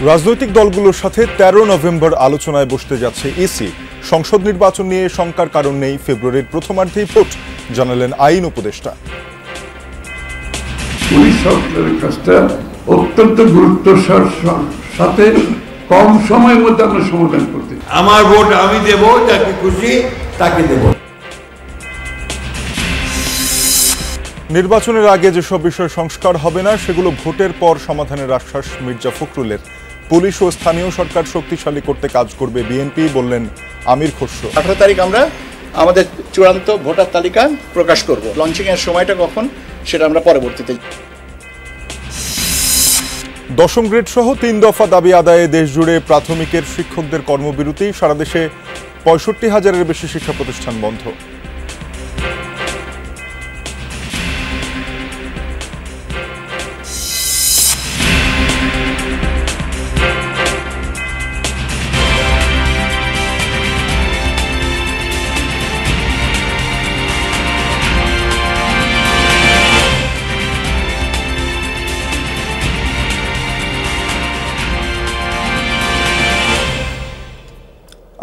রাজনৈতিক দলগুলোর সাথে ১৩ নভেম্বর আলোচনায় বসতে যাচ্ছে ইসি। সংসদ নির্বাচন নিয়ে শঙ্কার কারণ নেই, ফেব্রুয়ারির প্রথমার্ধেই ভোট, জানালেন আইন উপদেষ্টা। পুলিশ সরকারের কাজটা অত্যন্ত গুরুত্বের সাথে কম সময়ের মধ্যে আমরা সমাধান করতে, আমার ভোট আমি দেব, যাকে খুশি তাকে দেব। নির্বাচনের আগে যেসব বিষয় সংস্কার হবে না সেগুলো ভোটের পর সমাধানের আশ্বাস মির্জা ফখরুলের। পুলিশ ও স্থানীয় সরকার শক্তিশালী করতে কাজ করবে বিএনপি, বললেন আমির খসরু। 18 তারিখ আমরা আমাদের চূড়ান্ত ভোটার তালিকা প্রকাশ করব। লঞ্চিং এর সময়টা কখন সেটা আমরা পরবর্তীতে। 10ম গ্রেড সহ 3 দফা দাবি আদায়ে দেশ জুড়ে প্রাথমিকের শিক্ষকদের কর্মবিরতি। সারা দেশে 65,000-এর বেশি শিক্ষা প্রতিষ্ঠান বন্ধ।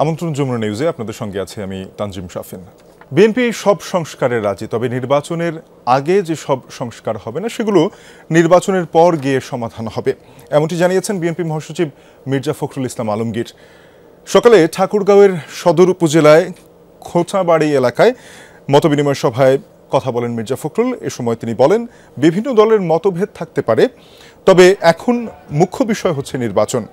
আমন্ত্রণ যমুনা নিউজে আপনাদের সঙ্গে আছে আমি তানজিম শাফিন। বিএনপি সব সংস্কারে রাজি, তবে নির্বাচনের আগে যে সব সংস্কার হবে না সেগুলো নির্বাচনের পর গিয়ে সমাধান হবে, এমনটি জানিয়েছেন বিএনপি মহাসচিব মির্জা ফখরুল ইসলাম আলমগীর। সকালে ঠাকুরগাঁওয়ের সদর উপজেলায় খোঁচাবাড়ি এলাকায় মতবিনিময় সভায় কথা বলেন মির্জা ফখরুল। এ সময় তিনি বলেন, বিভিন্ন দলের মতভেদ থাকতে পারে, তবে এখন মুখ্য বিষয় হচ্ছে নির্বাচন।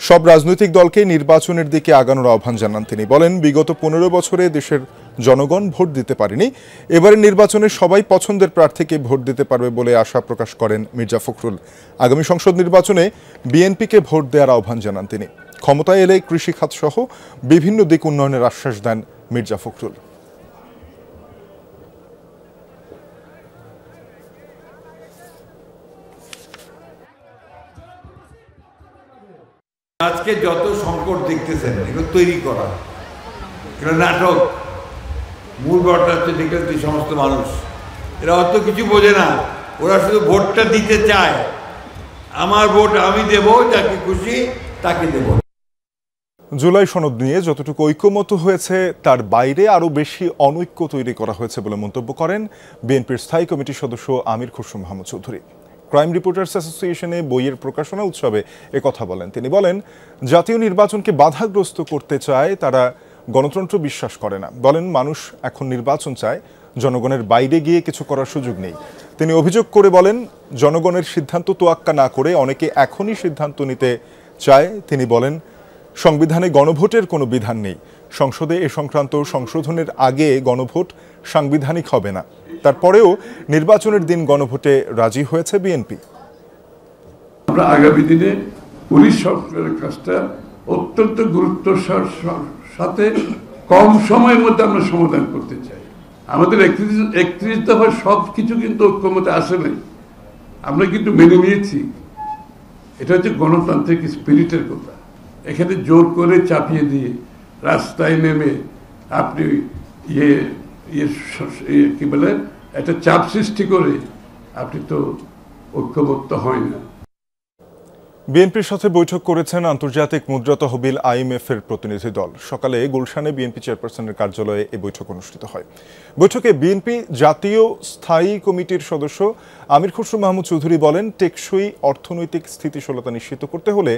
সব রাজনৈতিক দলকে নির্বাচনের দিকে আগানোর আহ্বান জানান তিনি। বলেন, বিগত 15 বছরে দেশের জনগণ ভোট দিতে পারেনি, এবারের নির্বাচনে সবাই পছন্দের প্রার্থীকে ভোট দিতে পারবে বলে আশা প্রকাশ করেন মির্জা ফখরুল। আগামী সংসদ নির্বাচনে বিএনপিকে ভোট দেওয়ার আহ্বান জানান তিনি। ক্ষমতায় এলে কৃষি খাত সহ বিভিন্ন দিক উন্নয়নের আশ্বাস দেন মির্জা ফখরুল। আজকে যত সংকট দেখতেছেন এগুলো তৈরি করা, এগুলো নাটক। মূল ভোটটা হচ্ছে দেখলেন এই সমস্ত মানুষ, এরা অত কিছু বোঝে না, ওরা শুধু ভোটটা দিতে চায়। আমার ভোট আমি দেব, যাকে খুশি তাকে দেব। জুলাই সনদ নিয়ে যতটুকু ঐক্যমত হয়েছে তার বাইরে আরও বেশি অনৈক্য তৈরি করা হয়েছে বলে মন্তব্য করেন বিএনপির স্থায়ী কমিটির সদস্য আমির খসরু মাহমুদ চৌধুরী। ক্রাইম রিপোর্টার্স অ্যাসোসিয়েশনে বইয়ের প্রকাশনা উৎসবে একথা বলেন তিনি। বলেন, জাতীয় নির্বাচনকে বাধাগ্রস্ত করতে চায় তারা, গণতন্ত্র বিশ্বাস করে না। বলেন, মানুষ এখন নির্বাচন চায়, জনগণের বাইরে গিয়ে কিছু করার সুযোগ নেই। তিনি অভিযোগ করে বলেন, জনগণের সিদ্ধান্ত তোয়াক্কা না করে অনেকে এখনই সিদ্ধান্ত নিতে চায়। তিনি বলেন, সংবিধানে গণভোটের কোনো বিধান নেই, সংসদে এ সংক্রান্ত সংশোধনের আগে গণভোট সাংবিধানিক হবে না। তারপরেও নির্বাচনের দিন গণভোটে রাজি হয়েছে বিএনপি। আমরা আগামী দিনে পুলিশ সরকারের কাজটা অত্যন্ত গুরুত্বের সাথে কম সময়ের মধ্যে আমরা সমাধান করতে চাই। আমাদের 31 দফার সব কিছু কিন্তু ঐক্যমতে আসে নাই, আমরা কিন্তু মেনে নিয়েছি। এটা হচ্ছে গণতান্ত্রিক স্পিরিটের কথা। এখানে জোর করে চাপিয়ে দিয়ে রাস্তায় নেমে আপনি কি বলে একটা চাপ সৃষ্টি করে আপনি তো ঐক্যবদ্ধ হয় না। বিএনপির সাথে বৈঠক করেছেন আন্তর্জাতিক মুদ্রা তহবিল IMF এর প্রতিনিধি দল। সকালে গুলশানে বিএনপি চেয়ারপারসনের কার্যালয়ে এই বৈঠক অনুষ্ঠিত হয়। বৈঠকে বিএনপি জাতীয় স্থায়ী কমিটির সদস্য আমির খসরু মাহমুদ চৌধুরী বলেন, টেকসই অর্থনৈতিক স্থিতিশীলতা নিশ্চিত করতে হলে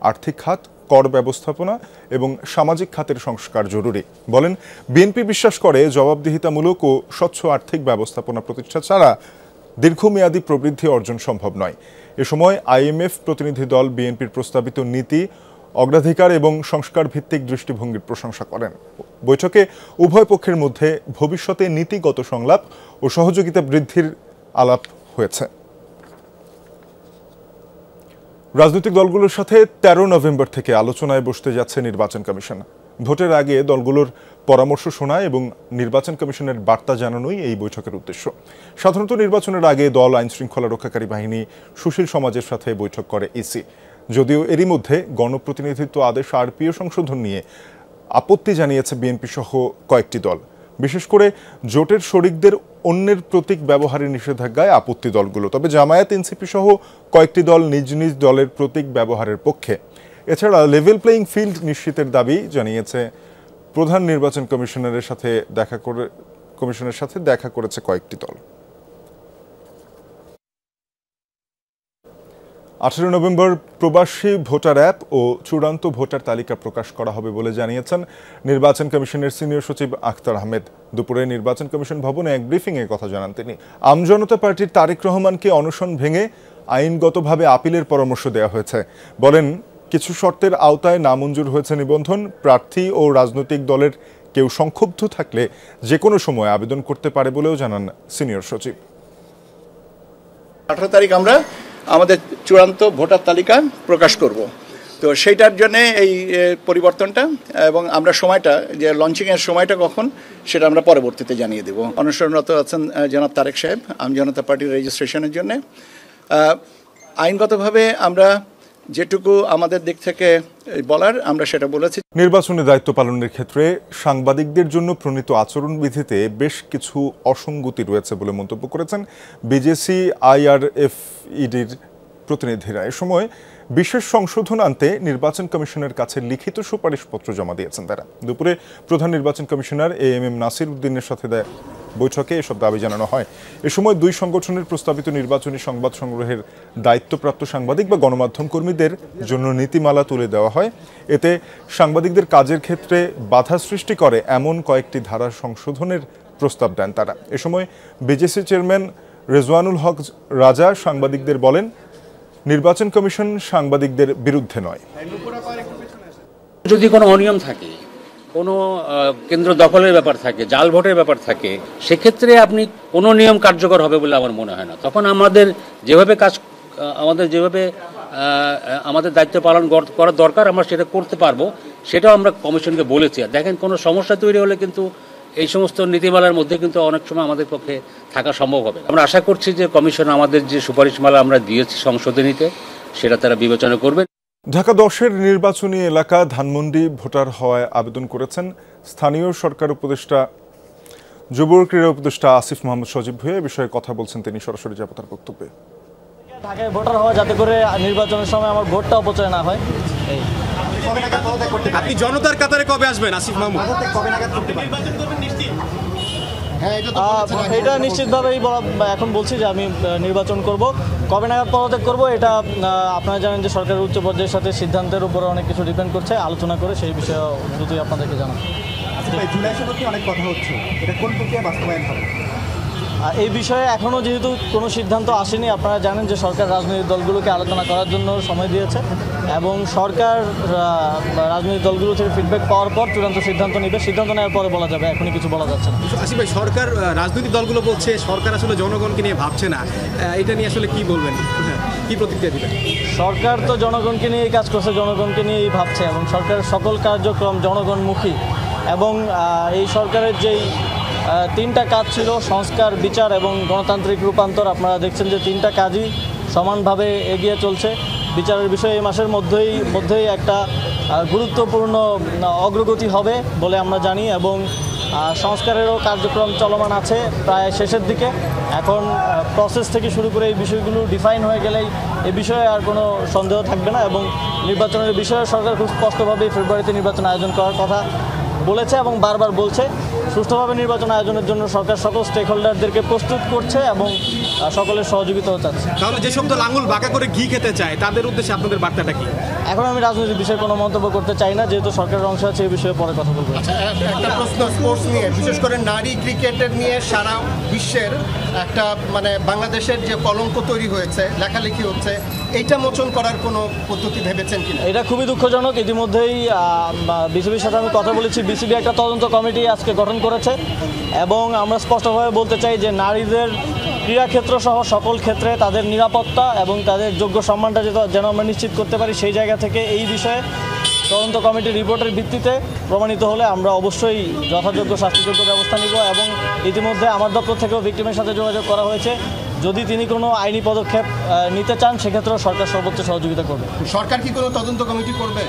আর্থিক খাত, কর ব্যবস্থাপনা এবং সামাজিক খাতের সংস্কার জরুরি। বলেন, বিএনপি বিশ্বাস করে জবাবদিহিতামূলক ও স্বচ্ছ আর্থিক ব্যবস্থাপনা প্রতিষ্ঠা ছাড়া দীর্ঘমেয়াদী প্রবৃদ্ধি অর্জন সম্ভব নয়। এ সময় IMF প্রতিনিধি দল বিএনপির প্রস্তাবিত নীতি, অগ্রাধিকার এবং সংস্কার ভিত্তিক দৃষ্টিভঙ্গির প্রশংসা করেন। বৈঠকে উভয় পক্ষের মধ্যে ভবিষ্যতে নীতিগত সংলাপ ও সহযোগিতা বৃদ্ধির আলাপ হয়েছে। রাজনৈতিক দলগুলোর সাথে 13 নভেম্বর থেকে আলোচনায় বসতে যাচ্ছে নির্বাচন কমিশন। ভোটের আগে দলগুলোর পরামর্শ শোনা এবং নির্বাচন কমিশনের বার্তা জানানোই এই বৈঠকের উদ্দেশ্য। সাধারণত নির্বাচনের আগে দল, আইন শৃঙ্খলা রক্ষাকারী বাহিনী, সুশীল সমাজের সাথে বৈঠক করে ইসি। যদিও এরই মধ্যে গণপ্রতিনিধিত্ব আদেশ RPO সংশোধন নিয়ে আপত্তি জানিয়েছে বিএনপি সহ কয়েকটি দল। বিশেষ করে জোটের শরিকদের অন্যের প্রতীক ব্যবহারের নিষেধাজ্ঞায় আপত্তি দলগুলো। তবে জামায়াত, এনসিপি সহ কয়েকটি দল নিজ নিজ দলের প্রতীক ব্যবহারের পক্ষে। এছাড়া লেভেল প্লেইং ফিল্ড নিশ্চিতের দাবি জানিয়েছে প্রধান নির্বাচন কমিশনারের সাথে দেখা করেছে কয়েকটি দল। 18 নভেম্বর প্রবাসী ভোটার অ্যাপ ও চূড়ান্ত ভোটার তালিকা প্রকাশ করা হবে বলে জানিয়েছেন নির্বাচন কমিশনের সিনিয়র সচিব আখতার আহমেদ। দুপুরে নির্বাচন কমিশন ভবনে এক ব্রিফিংয়ে কথা জানান তিনি। আমজনতা পার্টির তারেক রহমানকে অনশন ভেঙে আইনগতভাবে আপিলের পরামর্শ দেওয়া হয়েছে। বলেন, কিছু শর্তের আওতায় নামঞ্জুর হয়েছে নিবন্ধন। প্রার্থী ও রাজনৈতিক দলের কেউ সংক্ষুব্ধ থাকলে যে কোনো সময় আবেদন করতে পারে বলেও জানান সিনিয়র সচিব। 18 তারিখ আমরা আমাদের চূড়ান্ত ভোটার তালিকা প্রকাশ করব। তো সেইটার জন্য এই পরিবর্তনটা এবং আমরা সময়টা যে লঞ্চিংয়ের সময়টা কখন সেটা আমরা পরবর্তীতে জানিয়ে দেব। অনুসরণরত আছেন জনাব তারেক সাহেব আমজনতা পার্টির রেজিস্ট্রেশনের জন্য। আইনগতভাবে আমরা যেটুকু আমাদের দিক থেকে বলার আমরা সেটা বলেছি। নির্বাচনী দায়িত্ব পালনের ক্ষেত্রে সাংবাদিকদের জন্য প্রণীত আচরণবিধিতে বেশ কিছু অসঙ্গতি রয়েছে বলে মন্তব্য করেছেন বিজেসি IRFEDর প্রতিনিধিরা। এ সময় বিশেষ সংশোধন আনতে নির্বাচন কমিশনের কাছে লিখিত সুপারিশপত্র জমা দিয়েছেন তারা। দুপুরে প্রধান নির্বাচন কমিশনার AM নাসির উদ্দিনের সাথে বৈঠকে এসব দাবি জানানো হয়। এ সময় দুই সংগঠনের প্রস্তাবিত নির্বাচনী সংবাদ সংগ্রহের দায়িত্বপ্রাপ্ত সাংবাদিক বা গণমাধ্যম কর্মীদের জন্য নীতিমালা তুলে দেওয়া হয়। এতে সাংবাদিকদের কাজের ক্ষেত্রে বাধা সৃষ্টি করে এমন কয়েকটি ধারা সংশোধনের প্রস্তাব দেন তারা। এ সময় বিজেসি চেয়ারম্যান রেজওয়ানুল হক রাজা সাংবাদিকদের বলেন, নির্বাচন কমিশন সাংবাদিকদের বিরুদ্ধে নয়। যদি কোনো অনিয়ম থাকে, কোনো কেন্দ্র দখলের ব্যাপার থাকে, জাল ভোটের ব্যাপার থাকে, সেক্ষেত্রে আপনি কোনো নিয়ম কার্যকর হবে বলে আমার মনে হয় না। তখন আমাদের যেভাবে আমাদের দায়িত্ব পালন করার দরকার আমরা সেটা করতে পারবো, সেটাও আমরা কমিশনকে বলেছি। আর দেখেন, কোনো সমস্যা তৈরি হলে কিন্তু এই সমস্ত নীতিমালার মধ্যে কিন্তু অনেক সময় আমাদের পক্ষে থাকা সম্ভব হবে। আমরা আশা করছি যে কমিশন আমাদের যে সুপারিশমালা আমরা দিয়েছি সংশোধনীতে সেটা তারা বিবেচনা করবেন। ঢাকা 10-এর নির্বাচনী এলাকা ধানমন্ডি ভোটার হওয়ায় আবেদন করেছেন স্থানীয় সরকার উপদেষ্টা যুব ক্রীড়া উপদেষ্টা আসিফ মোহাম্মদ সজীব ভুঁইয়া। এ বিষয়ে কথা বলছেন তিনি সরাসরি তার বক্তব্যে। ঢাকায় ভোটার হওয়া যাতে করে নির্বাচনের সময় আমার ভোটটা অপচয় না হয়। আপনি জনতার কাতারে কবে আসবেন আসিফ মাহমুদ? এটা নিশ্চিতভাবেই এখন বলছি যে আমি নির্বাচন করব। কবে নাগাদ পদত্যাগ করব এটা আপনারা জানেন যে সরকারের উচ্চ পর্যায়ের সাথে সিদ্ধান্তের উপরে অনেক কিছু ডিপেন্ড করছে। আলোচনা করে সেই বিষয়ে দ্রুতই আপনাদেরকে জানাবো। অনেক কথা হচ্ছে, এটা কোন প্রক্রিয়া বাস্তবায়ন হবে? এই বিষয়ে এখনও যেহেতু কোনো সিদ্ধান্ত আসেনি, আপনারা জানেন যে সরকার রাজনৈতিক দলগুলোকে আলোচনা করার জন্য সময় দিয়েছে এবং সরকার রাজনৈতিক দলগুলো থেকে ফিডব্যাক পাওয়ার পর চূড়ান্ত সিদ্ধান্ত নেবে। সিদ্ধান্ত নেওয়ার পরে বলা যাবে, এখনই কিছু বলা যাচ্ছে না। আসিফ ভাই, সরকার রাজনৈতিক দলগুলো বলছে সরকার আসলে জনগণকে নিয়ে ভাবছে না, এটা নিয়ে আসলে কি বলবেন, কি প্রতিক্রিয়া দিবেন? সরকার তো জনগণকে নিয়েই কাজ করছে, জনগণকে নিয়েই ভাবছে এবং সরকারের সকল কার্যক্রম জনগণমুখী। এবং এই সরকারের যেই 3টা কাজ ছিল, সংস্কার, বিচার এবং গণতান্ত্রিক রূপান্তর, আপনারা দেখছেন যে 3টা কাজই সমানভাবে এগিয়ে চলছে। বিচারের বিষয়ে এই মাসের মধ্যেই একটা গুরুত্বপূর্ণ অগ্রগতি হবে বলে আমরা জানি এবং সংস্কারেরও কার্যক্রম চলমান আছে, প্রায় শেষের দিকে। এখন প্রসেস থেকে শুরু করে এই বিষয়গুলো ডিফাইন হয়ে গেলেই এ বিষয়ে আর কোনো সন্দেহ থাকবে না এবং নির্বাচনের বিষয়ে সরকার খুব স্পষ্টভাবেই ফেব্রুয়ারিতে নির্বাচন আয়োজন করার কথা বলেছে এবং বারবার বলছে। সুষ্ঠুভাবে নির্বাচন আয়োজনের জন্য সরকার সকল স্টেক হোল্ডারদেরকে প্রস্তুত করছে এবং সকলের সহযোগিতাও চাচ্ছে। তাহলে যে শব্দ আঙুল বাঁকা করে ঘি খেতে চায় তাদের উদ্দেশ্যে আপনাদের বার্তাটা কি? এখন আমি রাজনৈতিক বিষয়ে কোনো মন্তব্য করতে চাই না, যেহেতু সরকারের অংশ আছে এই বিষয়ে পরে কথা বলবো। একটা প্রশ্ন স্পোর্টস নিয়ে, বিশেষ করে নারী ক্রিকেটের নিয়ে সারা বিশ্বের একটা বাংলাদেশের যে কলঙ্ক তৈরি হয়েছে, লেখালেখি হচ্ছে, এইটা মোচন করার কোনো পদ্ধতি ভেবেছেন কিনা? এটা খুবই দুঃখজনক। ইতিমধ্যেই বিসিবির সাথে আমি কথা বলেছি। বিসিবি একটা তদন্ত কমিটি আজকে গঠন করেছে এবং আমরা স্পষ্টভাবে বলতে চাই যে নারীদের ক্রীড়াক্ষেত্র সহ সকল ক্ষেত্রে তাদের নিরাপত্তা এবং তাদের যোগ্য সম্মানটা যেন আমরা নিশ্চিত করতে পারি। সেই জায়গা থেকে এই বিষয়ে তদন্ত কমিটির রিপোর্টের ভিত্তিতে প্রমাণিত হলে আমরা অবশ্যই যথাযোগ্য শাস্তিযোগ্য ব্যবস্থা নিব এবং ইতিমধ্যে আমার দপ্তর থেকেও ভিক্টিমের সাথে যোগাযোগ করা হয়েছে। যদি তিনি কোনো আইনি পদক্ষেপ নিতে চান সেক্ষেত্রেও সরকার সর্বোচ্চ সহযোগিতা করবে। সরকার কি কোনো তদন্ত কমিটি করবে?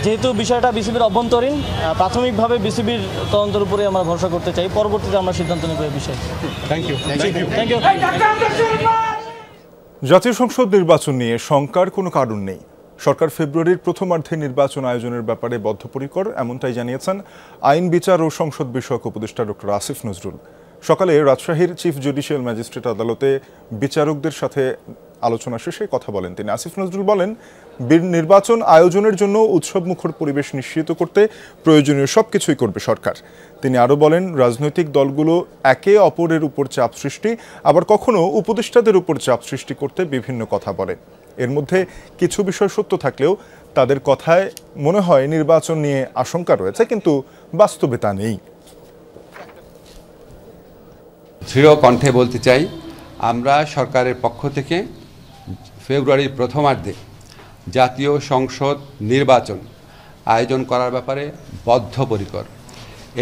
যেহেতু বিষয়টা বিসিবির অভ্যন্তরীণ, প্রাথমিকভাবে বিসিবির তদন্তের উপরে আমরা ভরসা করতে চাই, পরবর্তীতে আমরা সিদ্ধান্ত নেব এই বিষয়ে। Thank you. Thank you. জাতীয় সংসদ নির্বাচন নিয়ে শঙ্কার কোনো কারণ নেই। সরকার ফেব্রুয়ারির প্রথমার্ধে নির্বাচন আয়োজনের ব্যাপারে বদ্ধপরিকর, এমনটাই জানিয়েছেন আইন বিচার ও সংসদ বিষয়ক উপদেষ্টা ডক্টর আসিফ নজরুল। সকালে রাজশাহীর চিফ জুডিশিয়াল ম্যাজিস্ট্রেট আদালতে বিচারকদের সাথে আলোচনা শেষে কথা বলেন তিনি। আসিফ নজরুল বলেন, নির্বাচন আয়োজনের জন্য উৎসবমুখর পরিবেশ নিশ্চিত করতে প্রয়োজনীয় সবকিছুই করবে সরকার। তিনি আরও বলেন, রাজনৈতিক দলগুলো একে অপরের উপর চাপ সৃষ্টি, আবার কখনো উপদেষ্টাদের উপর চাপ সৃষ্টি করতে বিভিন্ন কথা বলে। এর মধ্যে কিছু বিষয় সত্য থাকলেও তাদের কথায় মনে হয় নির্বাচন নিয়ে আশঙ্কা রয়েছে, কিন্তু বাস্তবে তা নেই। দৃঢ় কণ্ঠে বলতে চাই, আমরা সরকারের পক্ষ থেকে ফেব্রুয়ারির প্রথমার্ধে জাতীয় সংসদ নির্বাচন আয়োজন করার ব্যাপারে বদ্ধপরিকর।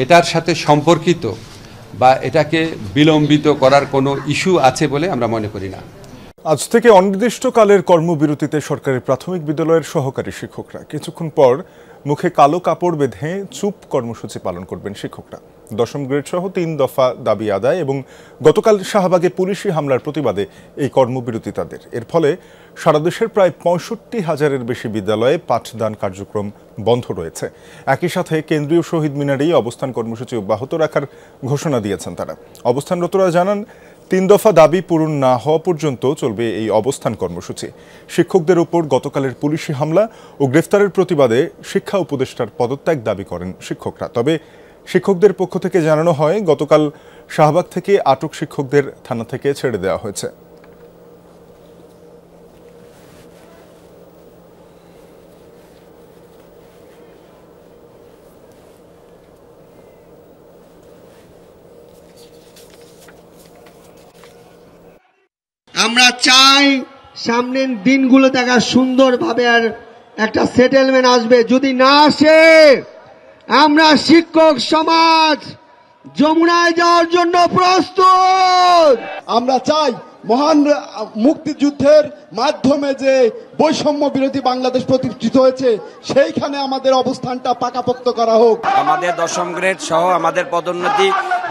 এটার সাথে সম্পর্কিত বা এটাকে বিলম্বিত করার কোনো ইস্যু আছে বলে আমরা মনে করি না। আজ থেকে অনির্দিষ্টকালের কর্মবিরতিতে সরকারি প্রাথমিক বিদ্যালয়ের সহকারী শিক্ষকরা। কিছুক্ষণ পর মুখে কালো কাপড় বেঁধে চুপ কর্মসূচি পালন করবেন শিক্ষকরা। 10ম গ্রেড সহ 3 দফা দাবি আদায় এবং গতকাল শাহবাগে পুলিশি হামলার প্রতিবাদে এই কর্মবিরতি তাদের। এর ফলে সারা দেশের প্রায় 65,000-এর বেশি বিদ্যালয়ে পাঠদান কার্যক্রম বন্ধ রয়েছে। একই সাথে কেন্দ্রীয় শহীদ মিনারেই অবস্থান কর্মসূচি অব্যাহত রাখার ঘোষণা দিয়েছেন তারা। অবস্থানরতরা জানান, 3 দফা দাবি পূরণ না হওয়া পর্যন্ত চলবে এই অবস্থান কর্মসূচি। শিক্ষকদের উপর গতকালের পুলিশি হামলা ও গ্রেফতারের প্রতিবাদে শিক্ষা উপদেষ্টার পদত্যাগ দাবি করেন শিক্ষকরা। তবে শিক্ষকদের পক্ষ থেকে জানানো হয়, গতকাল শাহবাগ থেকে আটক শিক্ষকদের থানা থেকে ছেড়ে দেওয়া হয়েছে। আমরা চাই সামনের দিনগুলো দেখা সুন্দরভাবে আর একটা সেটেলমেন্ট আসবে। যদি না আসে, আমরা শিক্ষক সমাজ যমুনায় যাওয়ার জন্য প্রস্তুত। আমরা চাই মহান মুক্তিযুদ্ধের মাধ্যমে যে বৈষম্য বিরোধী বাংলাদেশ প্রতিষ্ঠিত হয়েছে, সেইখানে আমাদের অবস্থানটা পাকাপোক্ত করা হোক। আমাদের 10ম গ্রেড সহ আমাদের পদোন্নতি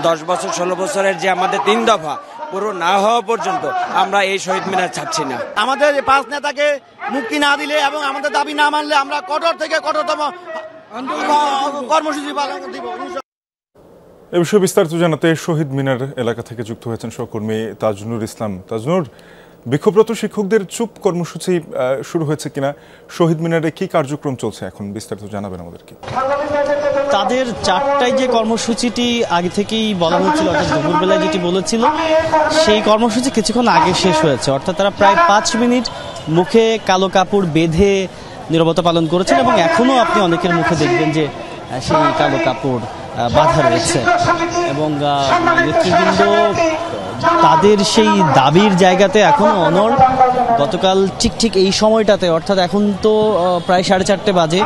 10 বছর 16 বছরের যে আমাদের 3 দফা পুরো না হওয়া পর্যন্ত আমরা এই শহীদ মিনার ছাড়ছি না। আমাদের 5 নেতাকে মুক্তি না দিলে এবং আমাদের দাবি না মানলে আমরা কঠোর থেকে কঠোরতম কর্মসূচি পালন দিব। এ বিষয়ে বিস্তারিত জানাতে শহীদ মিনার এলাকা থেকে যুক্ত হয়েছেন সহকর্মী তাজনুর ইসলাম। তাজনুর, বিক্ষোভরত শিক্ষকদের চুপ কর্মসূচি শুরু হয়েছে কিনা, শহীদ মিনারে কি কার্যক্রম চলছে এখন, বিস্তারিত জানাবেন আমাদেরকে। তাদের 4টায় যে কর্মসূচিটি আগে থেকেই বলা হচ্ছিল, অর্থাৎ দুপুরবেলায় যেটি বলেছিল, সেই কর্মসূচি কিছুক্ষণ আগে শেষ হয়েছে। অর্থাৎ তারা প্রায় 5 মিনিট মুখে কালো কাপড় বেঁধে নীরবতা পালন করেছেন এবং এখনও আপনি অনেকের মুখে দেখবেন যে সেই কালো কাপড় বাধা রয়েছে এবং নেতৃবৃন্দ তাদের সেই দাবির জায়গাতে এখনো অনড়। গতকাল ঠিক এই সময়টাতে, অর্থাৎ এখন তো প্রায় 4:30 বাজে,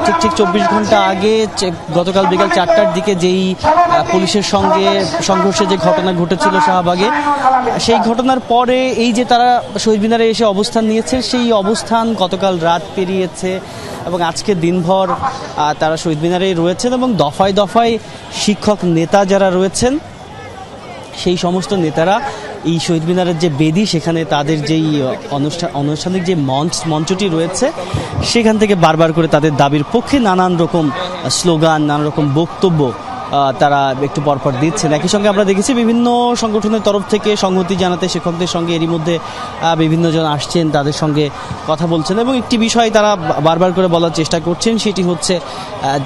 ঠিক 24 ঘন্টা আগে গতকাল বিকাল 4টার দিকে যেই পুলিশের সঙ্গে সংঘর্ষে যে ঘটনা ঘটেছিল শাহবাগে, সেই ঘটনার পরে এই যে তারা শহীদ মিনারে এসে অবস্থান নিয়েছে, সেই অবস্থান গতকাল রাত পেরিয়েছে এবং আজকে দিনভর তারা শহীদ মিনারেই রয়েছেন এবং দফায় দফায় শিক্ষক নেতা যারা রয়েছেন, সেই সমস্ত নেতারা এই শহীদ মিনারের যে বেদি, সেখানে তাদের যেই আনুষ্ঠানিক যে মঞ্চটি রয়েছে, সেখান থেকে বারবার করে তাদের দাবির পক্ষে নানান রকম স্লোগান, নানান রকম বক্তব্য তারা একটু পরপর দিচ্ছেন। একই সঙ্গে আমরা দেখেছি বিভিন্ন সংগঠনের তরফ থেকে সংহতি জানাতে শিক্ষকদের সঙ্গে এরই মধ্যে বিভিন্ন জন আসছেন, তাদের সঙ্গে কথা বলছেন এবং একটি বিষয় তারা বারবার করে বলার চেষ্টা করছেন, সেটি হচ্ছে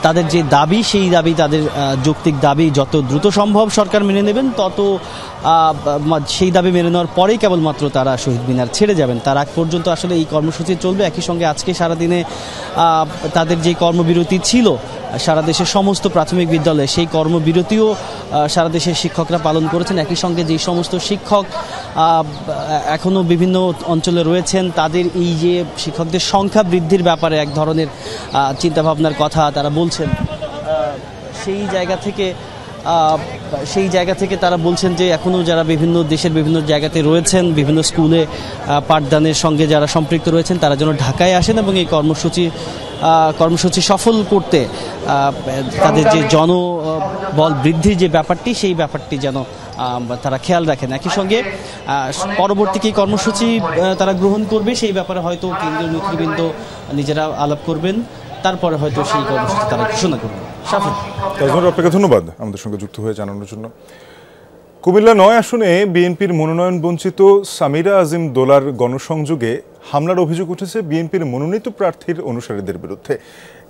তাদের যে দাবি, সেই দাবি তাদের যৌক্তিক দাবি, যত দ্রুত সম্ভব সরকার মেনে নেবেন, তত সেই দাবি মেনে নেওয়ার পরেই কেবলমাত্র তারা শহীদ মিনার ছেড়ে যাবেন। তার আগ পর্যন্ত আসলে এই কর্মসূচি চলবে। একই সঙ্গে আজকে সারাদিনে তাদের যে কর্মবিরতি ছিল সারা দেশের সমস্ত প্রাথমিক বিদ্যালয়ে, সেই কর্মবিরতিও সারা দেশের শিক্ষকরা পালন করেছেন। একই সঙ্গে যে সমস্ত শিক্ষক এখনও বিভিন্ন অঞ্চলে রয়েছেন, তাদের এই যে শিক্ষকদের সংখ্যা বৃদ্ধির ব্যাপারে এক ধরনের চিন্তাভাবনার কথা তারা বলছেন। সেই জায়গা থেকে তারা বলছেন যে এখনও যারা বিভিন্ন দেশের বিভিন্ন জায়গাতে রয়েছেন, বিভিন্ন স্কুলে পাঠদানের সঙ্গে যারা সম্পৃক্ত রয়েছেন, তারা যেন ঢাকায় আসেন এবং এই কর্মসূচি কর্মসূচি সফল করতে তাদের যে জনবল বৃদ্ধির যে ব্যাপারটি সেই ব্যাপারটি যেন তারা খেয়াল রাখেন। একই সঙ্গে পরবর্তী কি কর্মসূচি তারা গ্রহণ করবে সেই ব্যাপারে হয়তো কেন্দ্রীয় নেতৃবৃন্দ নিজেরা আলাপ করবেন, তারপরে হয়তো সেই কর্মসূচি তারা ঘোষণা করবেন। শাফিন, আপনাকে ধন্যবাদ আমাদের সঙ্গে যুক্ত হয়ে জানানোর জন্য। কুমিল্লা ৯ আসনে বিএনপির মনোনয়ন বঞ্চিত সামিরা আজিম দোলার গণসংযোগে হামলার অভিযোগ উঠেছে বিএনপির মনোনীত প্রার্থীর অনুসারীদের বিরুদ্ধে।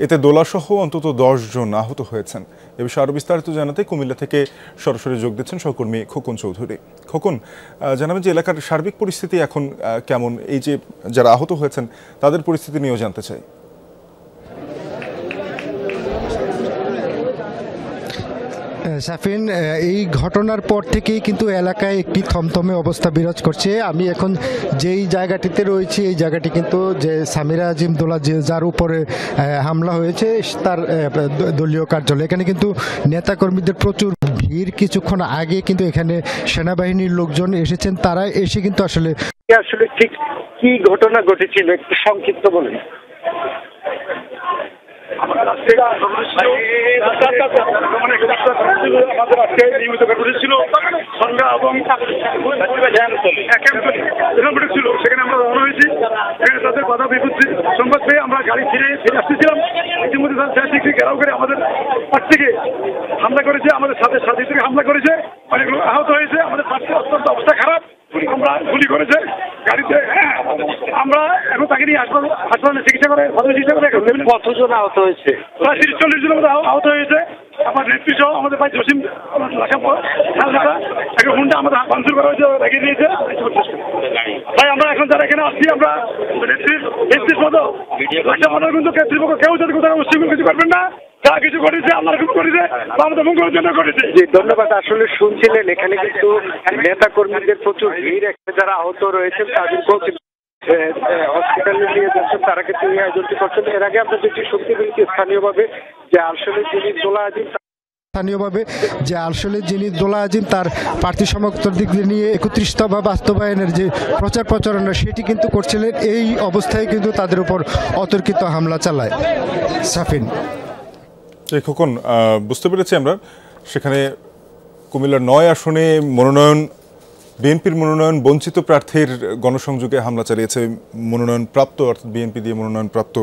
এতে দোলাসহ অন্তত ১০ জন আহত হয়েছেন। এ বিষয়ে আরও বিস্তারিত জানাতে কুমিল্লা থেকে সরাসরি যোগ দিচ্ছেন সহকর্মী খোকন চৌধুরী। খোকন, জানাবেন যে এলাকার সার্বিক পরিস্থিতি এখন কেমন, এই যে যারা আহত হয়েছেন তাদের পরিস্থিতি নিয়েও জানতে চাই। শাফিন, এই ঘটনার পর থেকেই কিন্তু এলাকায় একটি থমথমে অবস্থা বিরাজ করছে। আমি এখন যেই জায়গাটিতে রয়েছি এই জায়গাটি কিন্তু যে সামিরা আজিম দোলা যার উপরে হামলা হয়েছে তার দলীয় কার্যালয়। এখানে কিন্তু নেতাকর্মীদের প্রচুর ভিড়। কিছুক্ষণ আগে কিন্তু এখানে সেনাবাহিনীর লোকজন এসেছেন, তারা এসে কিন্তু আসলে ঠিক কি ঘটনা ঘটেছিল একটু সংক্ষিপ্ত বলেন। আমাদের আজকে নিয়মিত ছিল সন্ধ্যা এবং ছিল, সেখানে আমরা রওনা হয়েছি। সেখানে তাদের বাধা বিপত্তি সংবাদ পেয়ে আমরা গাড়ি ফিরে আসতেছিলাম। ইতিমধ্যে তারা ঘেরাও করে আমাদের পাশ থেকে হামলা করেছে, আমাদের সাথে থেকে হামলা করেছে, অনেক লোক আহত হয়েছে। আমাদের পাশে অত্যন্ত অবস্থা খারাপ, আমরা গুলি করেছে গাড়িতে। আমরা এখন তাকে নিয়ে হাসপাতালে চিকিৎসা করে কতজন আহত হয়েছে? প্রায় ৩০-৪০ জনের মধ্যে আহত হয়েছে। আমার নেত্রী সহ আমাদের ভাই জসিম একটা হুন্ডা আমাদের ভাঙচুর করা হয়েছে, রেখে দিয়েছে। ভাই আমরা এখন যারা এখানে আসছি আমরা নেত্রীর মতো লাখা মানুষ কিন্তু কর্তৃপক্ষ কেউ যদি কোথাও উচ্ছৃঙ্খল কিছু করবেন না। যা কিছু করেছে আল্লাহ রকম করেছে বা আমাদের মঙ্গলের জন্য করেছে। জি ধন্যবাদ। আসলে শুনছিলেন এখানে কিন্তু নেতা কর্মীদের প্রচুর ভিড়, যারা আহত রয়েছেন তাদেরকেও হসপিটালে নিয়ে যাচ্ছেন, তারা কিন্তু এই আয়োজনটি করছেন। এর আগে আমরা যেটি শুনতে পেরেছি স্থানীয়ভাবে যে আসলে যিনি দোলা আজিম তার প্রার্থী সমর্থকদের দিক নিয়ে ৩১ দফা বাস্তবায়নের যে প্রচারণা সেটি কিন্তু করছিলেন। এই অবস্থায় কিন্তু তাদের উপর অতর্কিত হামলা চালায়। সাফিন, খোকন, বুঝতে পেরেছি আমরা সেখানে কুমিল্লার ৯ আসনে বিএনপির মনোনয়ন বঞ্চিত প্রার্থীর গণসংযোগে হামলা চালিয়েছে মনোনয়নপ্রাপ্ত, অর্থাৎ বিএনপি দিয়ে মনোনয়নপ্রাপ্ত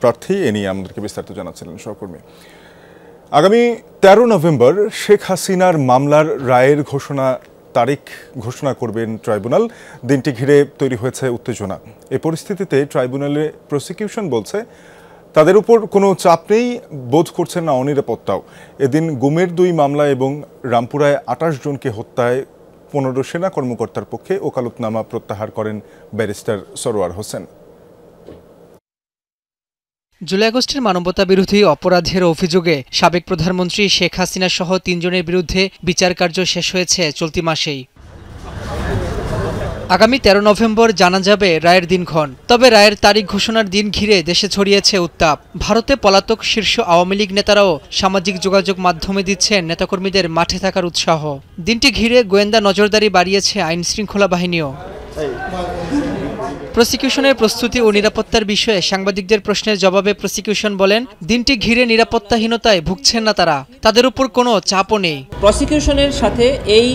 প্রার্থী। এ নিয়ে আমাদেরকে বিস্তারিত জানাচ্ছিলেন সহকর্মী। আগামী ১৩ নভেম্বর শেখ হাসিনার মামলার রায়ের তারিখ ঘোষণা করবেন ট্রাইব্যুনাল। দিনটি ঘিরে তৈরি হয়েছে উত্তেজনা। এই পরিস্থিতিতে ট্রাইব্যুনালে প্রসিকিউশন বলছে তাদের উপর কোনো চাপ নেই, বোধ করছেন না অনিরাপত্তাও। এদিন গুমের ২ মামলা এবং রামপুরায় ২৮ জনকে হত্যায় ১৫ সেনা কর্মকর্তার পক্ষে ওকালতনামা প্রত্যাহার করেন ব্যারিস্টার সরোয়ার হোসেন। জুলাই আগস্টের মানবতা বিরোধী অপরাধের অভিযোগে সাবেক প্রধানমন্ত্রী শেখ হাসিনা সহ ৩ জনের বিরুদ্ধে বিচার কার্য শেষ হয়েছে চলতি মাসেই। আগামী ১৩ নভেম্বর জানা যাবে রায়ের দিনক্ষণ। তবে রায়ের তারিখ ঘোষণার দিন ঘিরে দেশে ছড়িয়েছে উত্তাপ। ভারতে পলাতক শীর্ষ আওয়ামী লীগ নেতারাও সামাজিক যোগাযোগ মাধ্যমে দিচ্ছেন নেতাকর্মীদের মাঠে থাকার উৎসাহ। দিনটি ঘিরে গোয়েন্দা নজরদারি বাড়িয়েছে আইন শৃঙ্খলা বাহিনীও। প্রসিকিউশনের প্রস্তুতি ও নিরাপত্তার বিষয়ে সাংবাদিকদের প্রশ্নের জবাবে প্রসিকিউশন বলেন, দিনটি ঘিরে নিরাপত্তাহীনতায় ভুগছেন না তারা, তাদের উপর কোনো চাপও নেই। প্রসিকিউশনের সাথে এই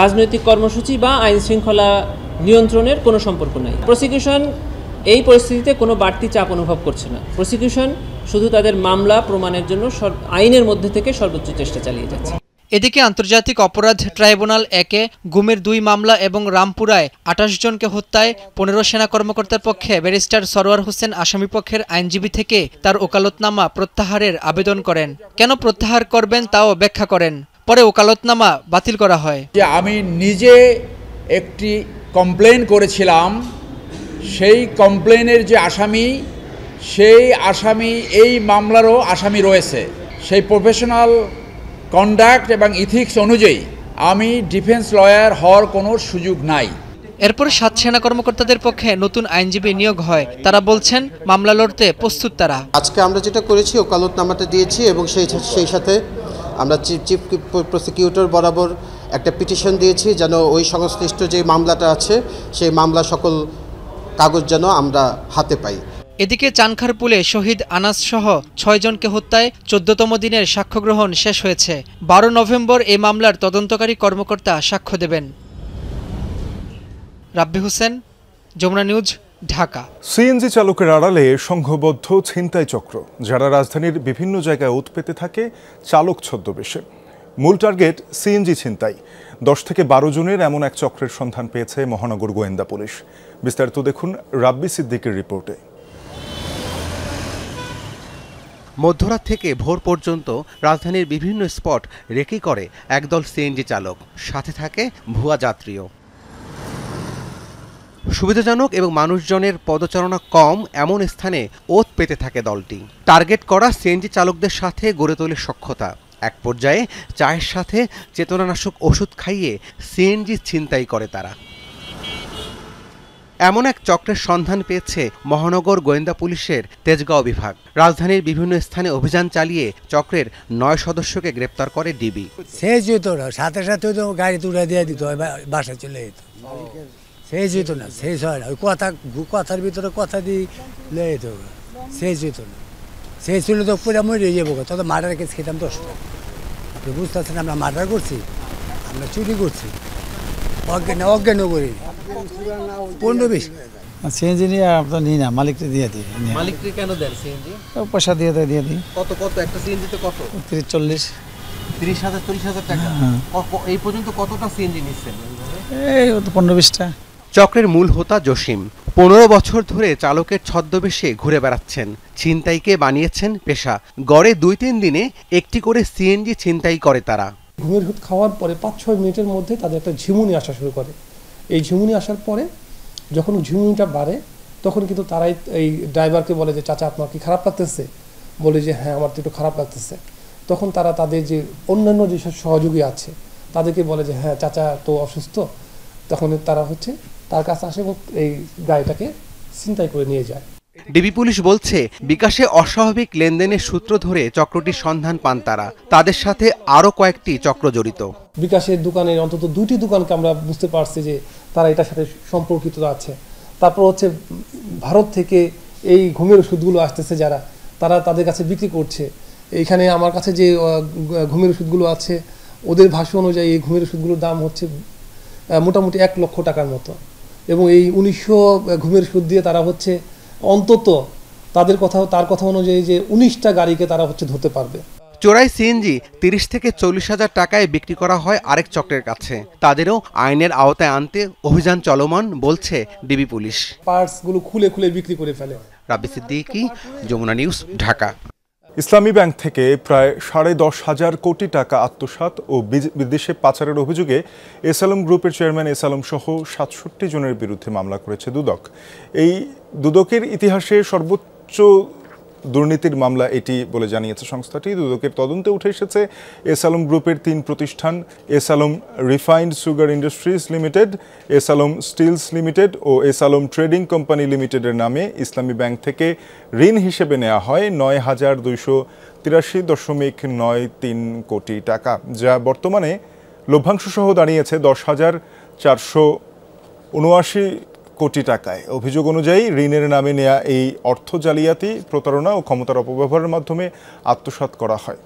রাজনৈতিক কর্মসূচি বা আইন শৃঙ্খলা নিয়ন্ত্রণের কোনো সম্পর্ক নাই। প্রসিকিউশন এই পরিস্থিতিতে কোনো বাড়তি চাপ অনুভব করছে না। প্রসিকিউশন শুধু তাদের মামলা প্রমাণের জন্য আইনের মধ্যে থেকে সর্বোচ্চ চেষ্টা চালিয়ে যাচ্ছে। এদিকে আন্তর্জাতিক অপরাধ ট্রাইব্যুনাল ১-এ গুমের ২ মামলা এবং রামপুরায় ২৮ জনকে হত্যায় ১৫ সেনা কর্মকর্তার পক্ষে ব্যারিস্টার সরোয়ার হোসেন আসামিপক্ষের আইনজীবী থেকে তার ওকালতনামা প্রত্যাহারের আবেদন করেন। কেন প্রত্যাহার করবেন তাও ব্যাখ্যা করেন। পরে ওকালতনামা বাতিল করা হয়। যে আমি নিজে একটি কমপ্লেন করেছিলাম, সেই কমপ্লেনের যে আসামি, সেই আসামি এই মামলারও আসামি রয়েছে। সেই প্রফেশনাল কন্ডাক্ট এবং ইথিক্স অনুযায়ী আমি ডিফেন্স লয়ার হওয়ার কোনো সুযোগ নাই। এরপর ৭ সেনা কর্মকর্তাদের পক্ষে নতুন আইনজীবী নিয়োগ হয়। তারা বলছেন মামলা লড়তে প্রস্তুত তারা। আজকে আমরা যেটা করেছি ওকালতনামাটা দিয়েছি এবং সেই সাথে আমরা চিফ প্রসিকিউটর বরাবর একটা পিটিশন দিয়েছি যেন ওই সংশ্লিষ্ট যে মামলাটা আছে সেই মামলা সকল কাগজ যেন আমরা হাতে পাই। এদিকে চানখারপুলে শহীদ আনাস সহ ৬ জনকে হত্যায় ১৪তম দিনের সাক্ষ্য গ্রহণ শেষ হয়েছে। ১২ নভেম্বর এই মামলার তদন্তকারী কর্মকর্তা সাক্ষ্য দেবেন। রাব্বি হোসেন, যমুনা নিউজ, ঢাকা। সিএনজি চালকের আড়ালে সংঘবদ্ধ ছিনতাই চক্র, যারা রাজধানীর বিভিন্ন জায়গায় ওত পেতে থাকে চালক ছদ্মবেশে। মূল টার্গেট সিএনজি ছিনতাই। ১০ থেকে ১২ জনের এমন এক চক্রের সন্ধান পেয়েছে মহানগর গোয়েন্দা পুলিশ। বিস্তারিত দেখুন রাব্বি সিদ্দিকের রিপোর্টে। মধ্যরাত থেকে ভোর পর্যন্ত রাজধানীর বিভিন্ন স্পট রেকি করে একদল সিএনজি চালক, সাথে থাকে ভুয়া যাত্রীও। সুবিধাজনক এবং মানুষজনের পদচারণা কম এমন স্থানে ওত পেতে থাকে দলটি। টার্গেট করা সিএনজি চালকদের সাথে গড়ে তোলে সখ্যতা। এক পর্যায়ে চায়ের সাথে চেতনানাশক ওষুধ খাইয়ে সিএনজি ছিনতাই করে তারা। এমন এক চক্রের সন্ধান পেয়েছে মহানগর গোয়েন্দা পুলিশের তেজগাঁও বিভাগ। রাজধানীর বিভিন্ন স্থানে অভিযান চালিয়ে চক্রের 9 সদস্যকে গ্রেপ্তার করে ডিবি। শেষ যেত না, সাথে সাথে তো গাড়ি তুলে দিয়ে দিত, বাসা চলে যেত। শেষ যেত না, শেষ হয় না, ওই কথার ভিতরে কথা দিয়ে লে যেত, শেষ যেত না। শেষ ছিল তো পুরো মরে যাবো, তত মার্ডার কেস খেতাম 10টা। আপনি বুঝতে পারছেন, আমরা মার্ডার করছি, আমরা চুরি করছি, অজ্ঞানও করি 15-20। সিএনজি নিয়ে আপনার নিই না, মালিককে দিয়ে দিই। মালিককে কেন দেন সিএনজি? পয়সা দিয়ে দিই। কত একটা সিএনজিতে কত? 30-40। 30,000-40,000 টাকা। এই পর্যন্ত কতটা সিএনজি নিচ্ছেন? এই 15-20টা। চক্রের মূল হোতা জসিম 15 বছর ধরে চালকের ছদ্মবেশে ঘুরে বেড়াচ্ছেন। ছিনতাইকে বানিয়েছেন পেশা। গড়ে 2-3 দিনে একটি করে সিএনজি ছিনতাই করে তারা। ঘুমের ওষুধ খাওয়ার পরে 5-6 মিনিটের মধ্যে তাদের একটা ঝিমুনি আসা শুরু করে। এই ঝিমুনি আসার পরে যখন ঝিমুনিটা বাড়ে, তখন কিন্তু তারাই এই ড্রাইভারকে বলে যে, চাচা আপনার কি খারাপ লাগতেছে? বলে যে হ্যাঁ, আমার তো একটু খারাপ লাগতেছে। তখন তারা তাদের যে অন্যান্য যেসব সহযোগী আছে তাদেরকে বলে যে হ্যাঁ, চাচা তো অসুস্থ। তখন তারা তার কাছে আসে এবং এই গাড়িটাকে ছিনতাই করে নিয়ে যায়। ডিবি পুলিশ বলছে, বিকাশে অস্বাভাবিক লেনদেনের সূত্র ধরে চক্রটির সন্ধান পান তারা। তাদের সাথে আরও কয়েকটি চক্র জড়িত। বিকাশের দোকানের অন্তত 2টি দোকানকে আমরা বুঝতে পারছি যে তারা এটার সাথে সম্পর্কিত আছে। তারপর ভারত থেকে এই ঘুমের ওষুধগুলো আসতেছে, যারা তারা তাদের কাছে বিক্রি করছে। এইখানে আমার কাছে যে ঘুমের ওষুধগুলো আছে, ওদের ভাষ্য অনুযায়ী এই ঘুমের ওষুধগুলোর দাম হচ্ছে মোটামুটি 1 লক্ষ টাকার মতো। এবং এই 1900 ঘুমের ওষুধ দিয়ে তারা অন্তত তার কথা অনুযায়ী যে 19টা গাড়িকে তারা ধরতে পারবে। চোরাই সিএনজি 30 থেকে 40,000 টাকায় বিক্রি করা হয় আরেক চক্রের কাছে। তাদেরও আইনের আওতায় আনতে অভিযান চলমান বলছে ডিবি পুলিশ। পার্টসগুলো খুলে খুলে বিক্রি করে ফেলে। রাব্বি সিদ্দিকী, যমুনা নিউজ, ঢাকা। ইসলামী ব্যাংক থেকে প্রায় 10.5 কোটি টাকা আত্মসাৎ ও বিদেশে পাচারের অভিযোগে এসআলম গ্রুপের চেয়ারম্যান এসআলম সহ 67 জনের বিরুদ্ধে মামলা করেছে দুদক। এই দুদকের ইতিহাসে সর্বোচ্চ দুর্নীতির মামলা এটি বলে জানিয়েছে সংস্থাটি। দুদকের তদন্তে উঠে এসেছে এসআলম গ্রুপের 3 প্রতিষ্ঠান S Alam refined sugar industries limited, S Alam steels limited ও এসআলম ট্রেডিং কোম্পানি লিমিটেডের নামে ইসলামী ব্যাংক থেকে ঋণ হিসেবে নেওয়া হয় 9,283.93 কোটি টাকা, যা বর্তমানে লভ্যাংশ সহ দাঁড়িয়েছে 10,479 কোটি টাকায়। অভিযোগ অনুযায়ী ঋণের নামে নেয়া এই অর্থ জালিয়াতি, প্রতারণা ও ক্ষমতার অপব্যবহারের মাধ্যমে আত্মসাৎ করা হয়।